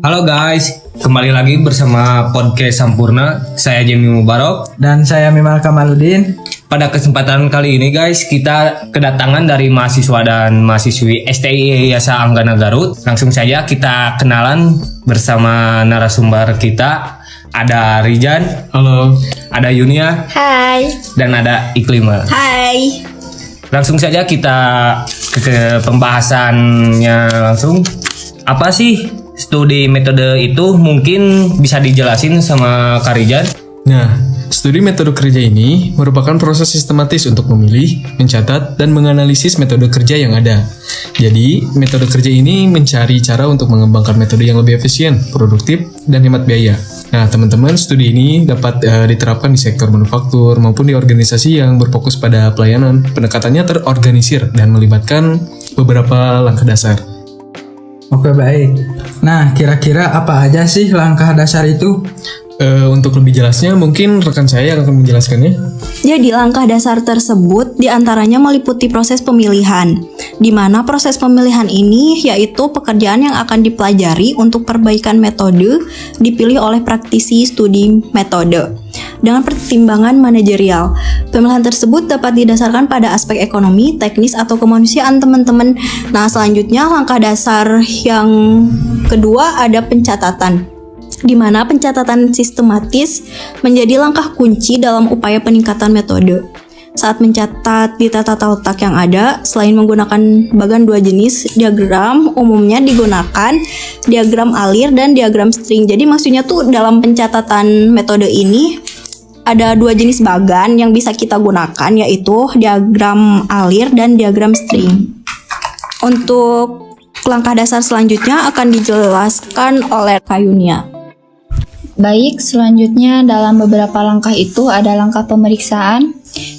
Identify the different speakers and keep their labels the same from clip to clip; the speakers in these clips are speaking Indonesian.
Speaker 1: Halo guys, kembali lagi bersama podcast Sampurna. Saya Jemi Mubarok.
Speaker 2: Dan saya Mimal Kamaludin.
Speaker 1: Pada kesempatan kali ini guys, kita kedatangan dari mahasiswa dan mahasiswi STI Yasa Anggana Garut. Langsung saja kita kenalan bersama narasumber kita. Ada Rijan.
Speaker 2: Halo.
Speaker 1: Ada Yunia.
Speaker 3: Hai.
Speaker 1: Dan ada Iklima.
Speaker 3: Hai.
Speaker 1: Langsung saja kita ke pembahasannya langsung. Apa sih studi metode itu? Mungkin bisa dijelasin sama Kak Rijan.
Speaker 4: Nah, studi metode kerja ini merupakan proses sistematis untuk memilih, mencatat, dan menganalisis metode kerja yang ada. Jadi, metode kerja ini mencari cara untuk mengembangkan metode yang lebih efisien, produktif, dan hemat biaya. Nah, teman-teman, studi ini dapat diterapkan di sektor manufaktur maupun di organisasi yang berfokus pada pelayanan. Pendekatannya terorganisir dan melibatkan beberapa langkah dasar.
Speaker 2: Oke, baik. Nah, kira-kira apa aja sih langkah dasar itu?
Speaker 4: Untuk lebih jelasnya, mungkin rekan saya yang akan menjelaskannya.
Speaker 3: Jadi langkah dasar tersebut diantaranya meliputi proses pemilihan, di mana proses pemilihan ini yaitu pekerjaan yang akan dipelajari untuk perbaikan metode dipilih oleh praktisi studi metode. Dengan pertimbangan manajerial, pemilihan tersebut dapat didasarkan pada aspek ekonomi, teknis, atau kemanusiaan teman-teman. Nah, selanjutnya langkah dasar yang kedua ada pencatatan, di mana pencatatan sistematis menjadi langkah kunci dalam upaya peningkatan metode. Saat mencatat di tata letak yang ada, selain menggunakan bagan dua jenis diagram, umumnya digunakan diagram alir dan diagram string. Jadi maksudnya tuh dalam pencatatan metode ini ada dua jenis bagan yang bisa kita gunakan, yaitu diagram alir dan diagram string. Untuk langkah dasar selanjutnya akan dijelaskan oleh Kayunia.
Speaker 5: Baik, selanjutnya dalam beberapa langkah itu ada langkah pemeriksaan,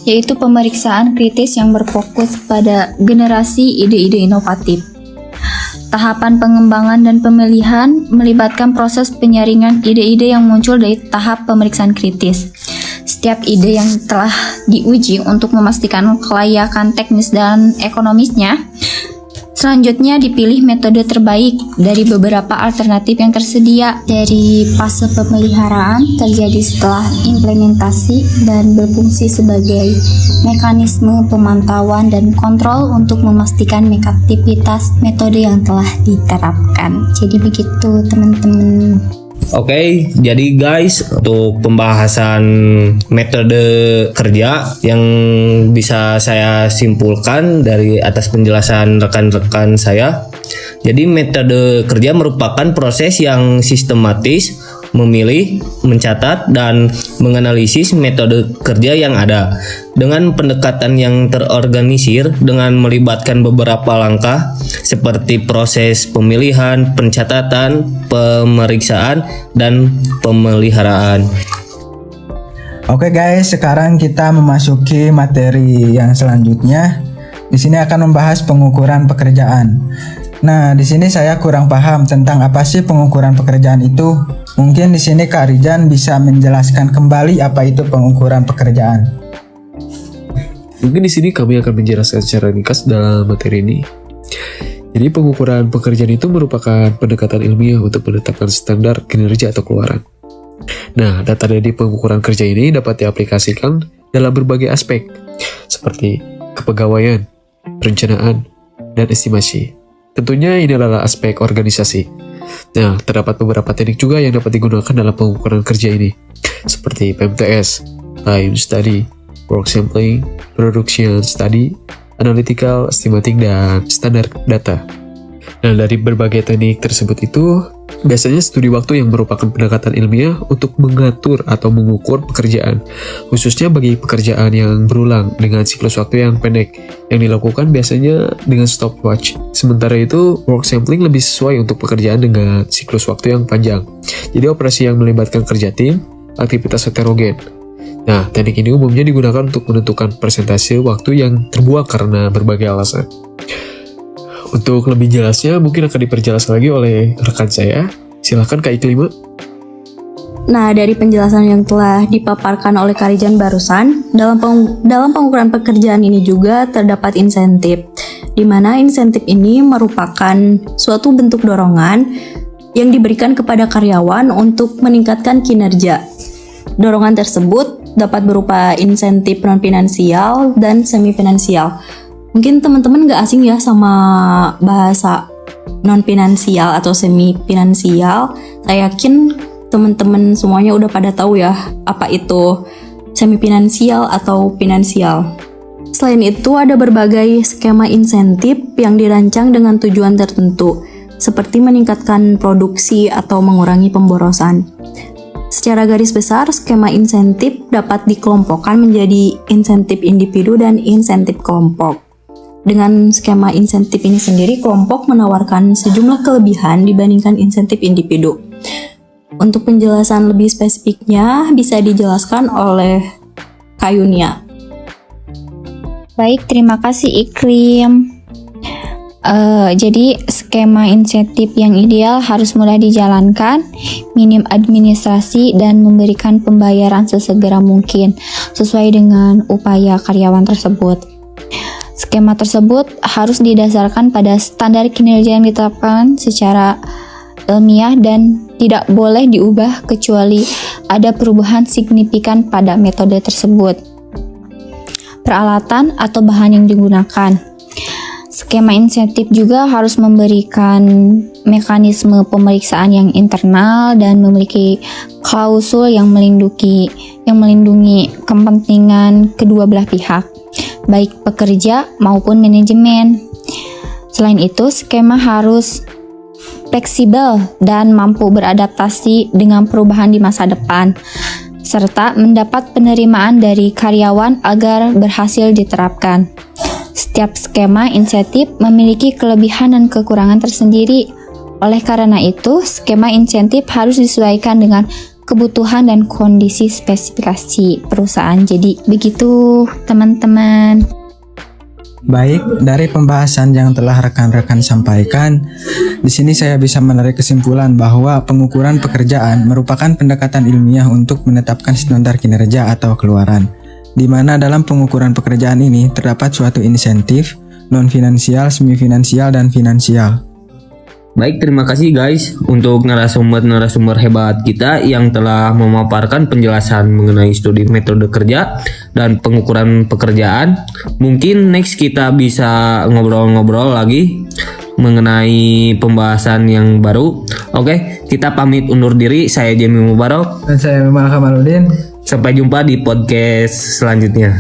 Speaker 5: yaitu pemeriksaan kritis yang berfokus pada generasi ide-ide inovatif. Tahapan pengembangan dan pemilihan melibatkan proses penyaringan ide-ide yang muncul dari tahap pemeriksaan kritis. Setiap ide yang telah diuji untuk memastikan kelayakan teknis dan ekonomisnya, selanjutnya dipilih metode terbaik dari beberapa alternatif yang tersedia. Dari fase pemeliharaan terjadi setelah implementasi dan berfungsi sebagai mekanisme pemantauan dan kontrol untuk memastikan aktivitas metode yang telah diterapkan. Jadi begitu teman-teman.
Speaker 1: Oke, jadi guys, untuk pembahasan metode kerja yang bisa saya simpulkan dari atas penjelasan rekan-rekan saya. Jadi metode kerja merupakan proses yang sistematis memilih, mencatat, dan menganalisis metode kerja yang ada dengan pendekatan yang terorganisir dengan melibatkan beberapa langkah seperti proses pemilihan, pencatatan, pemeriksaan, dan pemeliharaan.
Speaker 2: Oke guys, sekarang kita memasuki materi yang selanjutnya. Di sini akan membahas pengukuran pekerjaan. Nah, di sini saya kurang paham tentang apa sih pengukuran pekerjaan itu. Mungkin di sini Kak Rijan bisa menjelaskan kembali apa itu pengukuran pekerjaan.
Speaker 4: Mungkin di sini kami akan menjelaskan secara ringkas dalam materi ini. Jadi pengukuran pekerjaan itu merupakan pendekatan ilmiah untuk menetapkan standar kinerja atau keluaran. Nah, data dari pengukuran kerja ini dapat diaplikasikan dalam berbagai aspek, seperti kepegawaian, perencanaan, dan estimasi. Tentunya ini adalah aspek organisasi. Nah, terdapat beberapa teknik juga yang dapat digunakan dalam pengukuran kerja ini, seperti PMTS, Time Study, Work Sampling, Production Study, Analytical, Estimating, dan Standar Data. Nah, dari berbagai teknik tersebut itu, biasanya studi waktu yang merupakan pendekatan ilmiah untuk mengatur atau mengukur pekerjaan, khususnya bagi pekerjaan yang berulang dengan siklus waktu yang pendek, yang dilakukan biasanya dengan stopwatch. Sementara itu, work sampling lebih sesuai untuk pekerjaan dengan siklus waktu yang panjang. Jadi operasi yang melibatkan kerja tim, aktivitas heterogen. Nah, teknik ini umumnya digunakan untuk menentukan persentase waktu yang terbuang karena berbagai alasan. Untuk lebih jelasnya mungkin akan diperjelas lagi oleh rekan saya. Silahkan Kak Iklima.
Speaker 3: Nah, dari penjelasan yang telah dipaparkan oleh Kak Rijan barusan, dalam pengukuran pekerjaan ini juga terdapat insentif, di mana insentif ini merupakan suatu bentuk dorongan yang diberikan kepada karyawan untuk meningkatkan kinerja. Dorongan tersebut dapat berupa insentif non-finansial dan semi-finansial. Mungkin teman-teman nggak asing ya sama bahasa non-finansial atau semi-finansial. Saya yakin teman-teman semuanya udah pada tahu ya apa itu semi-finansial atau finansial. Selain itu, ada berbagai skema insentif yang dirancang dengan tujuan tertentu, seperti meningkatkan produksi atau mengurangi pemborosan. Secara garis besar, skema insentif dapat dikelompokkan menjadi insentif individu dan insentif kelompok. Dengan skema insentif ini sendiri, kelompok menawarkan sejumlah kelebihan dibandingkan insentif individu. Untuk penjelasan lebih spesifiknya, bisa dijelaskan oleh Kak Yunia.
Speaker 5: Baik, terima kasih Iklim. Jadi skema insentif yang ideal harus mudah dijalankan, minim administrasi, dan memberikan pembayaran sesegera mungkin sesuai dengan upaya karyawan tersebut. Skema tersebut harus didasarkan pada standar kinerja yang ditetapkan secara ilmiah dan tidak boleh diubah kecuali ada perubahan signifikan pada metode tersebut, peralatan atau bahan yang digunakan. Skema insentif juga harus memberikan mekanisme pemeriksaan yang internal dan memiliki klausul yang melindungi kepentingan kedua belah pihak, baik pekerja maupun manajemen. Selain itu, skema harus fleksibel dan mampu beradaptasi dengan perubahan di masa depan, serta mendapat penerimaan dari karyawan agar berhasil diterapkan. Setiap skema insentif memiliki kelebihan dan kekurangan tersendiri. Oleh karena itu, skema insentif harus disesuaikan dengan kebutuhan dan kondisi spesifikasi perusahaan. Jadi, begitu teman-teman.
Speaker 2: Baik, dari pembahasan yang telah rekan-rekan sampaikan, di sini saya bisa menarik kesimpulan bahwa pengukuran pekerjaan merupakan pendekatan ilmiah untuk menetapkan standar kinerja atau keluaran, di mana dalam pengukuran pekerjaan ini terdapat suatu insentif, non-finansial, semi-finansial, dan finansial.
Speaker 1: Baik, terima kasih guys untuk narasumber hebat kita yang telah memaparkan penjelasan mengenai studi metode kerja dan pengukuran pekerjaan. Mungkin next kita bisa ngobrol-ngobrol lagi mengenai pembahasan yang baru. Oke, kita pamit undur diri. Saya Jamie Mubarok.
Speaker 2: Dan saya Memang Kamaludin.
Speaker 1: Sampai jumpa di podcast selanjutnya.